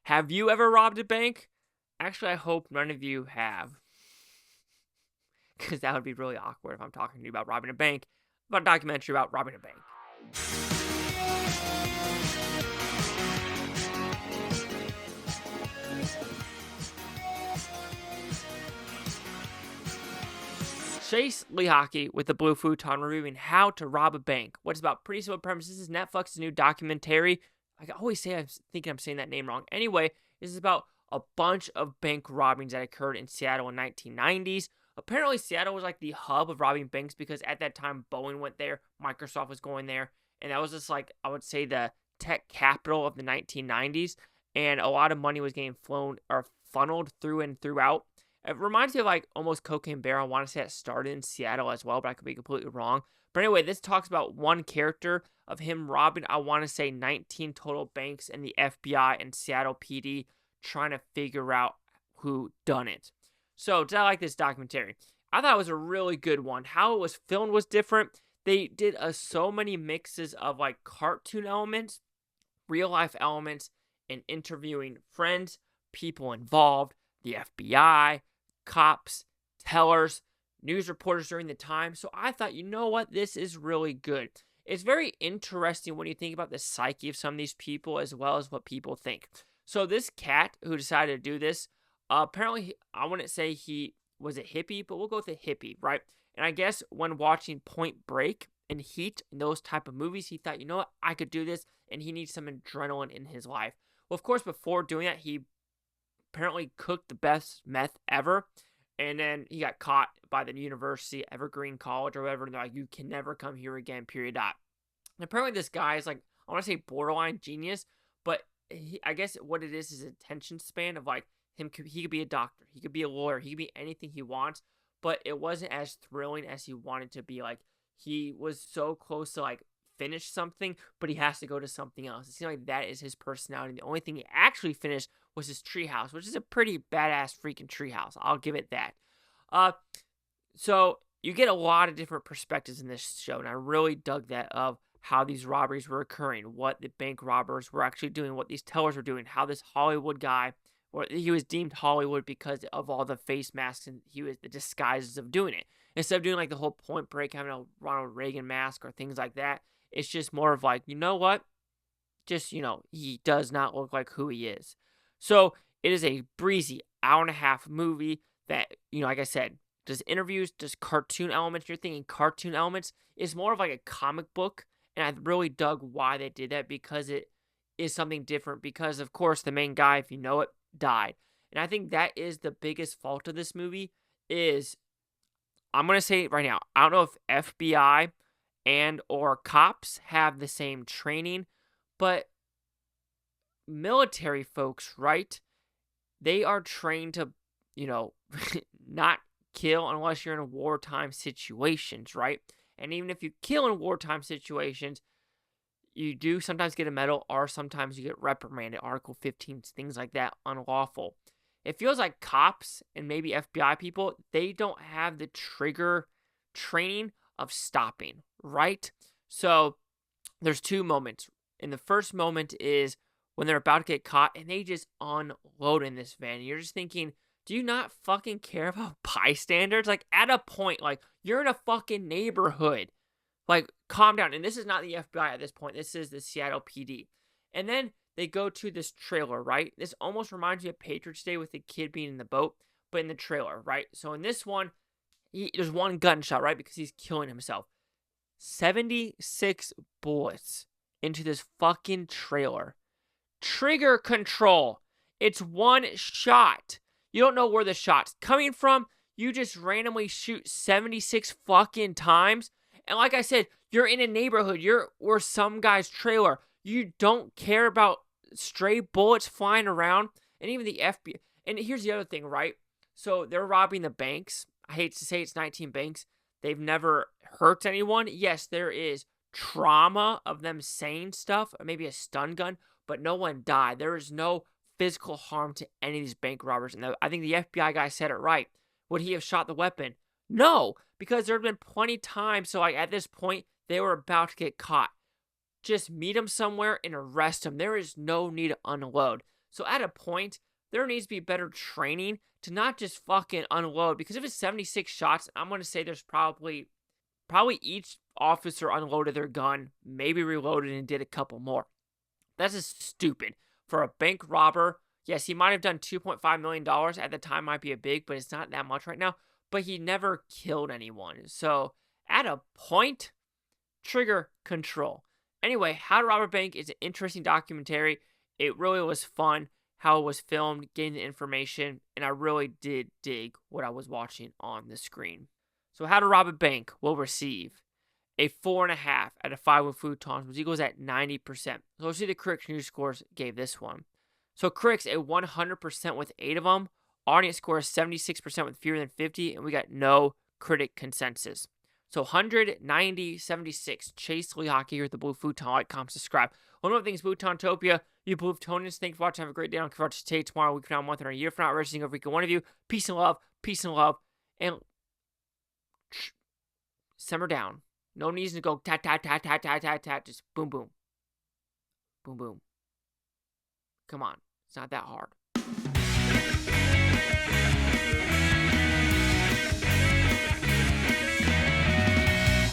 Have you ever robbed a bank? Actually, I hope none of you have. Because that would be really awkward if I'm talking to you about robbing a bank, about a documentary about robbing a bank. Chase Lehocky with the Blue Futon reviewing How to Rob a Bank. What is about pretty simple premise. This is Netflix's new documentary. I always say I'm thinking I'm saying that name wrong. Anyway, this is about a bunch of bank robbings that occurred in Seattle in 1990s. Apparently, Seattle was like the hub of robbing banks because at that time, Boeing went there, Microsoft was going there, and that was just like, I would say, the tech capital of the 1990s, and a lot of money was getting flown or funneled through and throughout. It reminds me of like almost Cocaine Bear. I want to say it started in Seattle as well, but I could be completely wrong. But anyway, this talks about one character of him robbing, I want to say 19 total banks, and the FBI and Seattle PD trying to figure out who done it. So, did I like this documentary? I thought it was a really good one. How it was filmed was different. They did so many mixes of like cartoon elements, real life elements, and interviewing friends, people involved, the FBI, cops, tellers, news reporters during the time. So I thought, you know what? This is really good. It's very interesting when you think about the psyche of some of these people as well as what people think. So this cat who decided to do this, apparently, I wouldn't say he was a hippie, but we'll go with a hippie, right? And I guess when watching Point Break and Heat and those type of movies, he thought, you know what? I could do this, and he needs some adrenaline in his life. Well, of course, before doing that, he apparently cooked the best meth ever, and then he got caught by the University, Evergreen College or whatever, and they're like, you can never come here again, period. And apparently this guy is like, I want to say borderline genius, but I guess what it is attention span of like, he could be a doctor, he could be a lawyer, he could be anything he wants, but it wasn't as thrilling as he wanted to be. Like, he was so close to like finish something, but he has to go to something else. It seemed like that is his personality. The only thing he actually finished was his treehouse, which is a pretty badass freaking treehouse. I'll give it that. So you get a lot of different perspectives in this show, and I really dug that of how these robberies were occurring, what the bank robbers were actually doing, what these tellers were doing, how this Hollywood guy, or he was deemed Hollywood because of all the face masks and he was the disguises of doing it. Instead of doing like the whole Point Break, having a Ronald Reagan mask or things like that, it's just more of like, you know what? Just, he does not look like who he is. So it is a breezy hour-and-a-half movie that, like I said, does interviews, does cartoon elements. You're thinking cartoon elements. It's more of like a comic book, and I really dug why they did that because it is something different. Because, of course, the main guy, if you know it, died. And I think that is the biggest fault of this movie is, I'm going to say it right now, I don't know if FBI and or cops have the same training, but military folks, right? They are trained to, not kill unless you're in wartime situations, right? And even if you kill in wartime situations, you do sometimes get a medal or sometimes you get reprimanded, Article 15, things like that, unlawful. It feels like cops and maybe FBI people, they don't have the trigger training of stopping, right? So there's two moments. And the first moment is when they're about to get caught and they just unload in this van. And you're just thinking, do you not fucking care about bystanders? Like, at a point, like, you're in a fucking neighborhood. Like, calm down. And this is not the FBI at this point. This is the Seattle PD. And then they go to this trailer, right? This almost reminds me of Patriots Day with the kid being in the boat, but in the trailer, right? So in this one, there's one gunshot, right? Because he's killing himself. 76 bullets into this fucking trailer. Trigger control. It's one shot. You don't know where the shot's coming from. You just randomly shoot 76 fucking times. And like I said, you're in a neighborhood. Or some guy's trailer. You don't care about stray bullets flying around. And even the FBI. And here's the other thing, right? So they're robbing the banks. I hate to say it's 19 banks. They've never hurt anyone. Yes, there is trauma of them saying stuff. Or maybe a stun gun. But no one died. There is no physical harm to any of these bank robbers. And I think the FBI guy said it right. Would he have shot the weapon? No, because there have been plenty of times. So like at this point, they were about to get caught. Just meet them somewhere and arrest them. There is no need to unload. So at a point, there needs to be better training to not just fucking unload. Because if it's 76 shots, I'm going to say there's probably each officer unloaded their gun, maybe reloaded and did a couple more. That's just stupid. For a bank robber, yes, he might have done $2.5 million. At the time, might be a big, but it's not that much right now. But he never killed anyone. So at a point, trigger control. Anyway, How to Rob a Bank is an interesting documentary. It really was fun how it was filmed, getting the information, and I really did dig what I was watching on the screen. So How to Rob a Bank will receive a 4.5 out of 5 with Futons, which equals at 90%. So let's see the Critics News scores gave this one. So Critics at 100% with 8 of them. Audience score is 76% with fewer than 50, and we got no critic consensus. So 190, 76. Chase Lee Hockey here with the Blue Futon. Like, comment, subscribe. One more thing is Futontopia. You Blue Futonians, thanks for watching. Have a great day. I don't care about today, tomorrow, week from now, month, or a year from now. Every single week, one of you. Peace and love. Peace and love. And simmer down. No needs to go tat, tat, tat, tat, tat, tat, tat. Just boom, boom. Boom, boom. Come on. It's not that hard.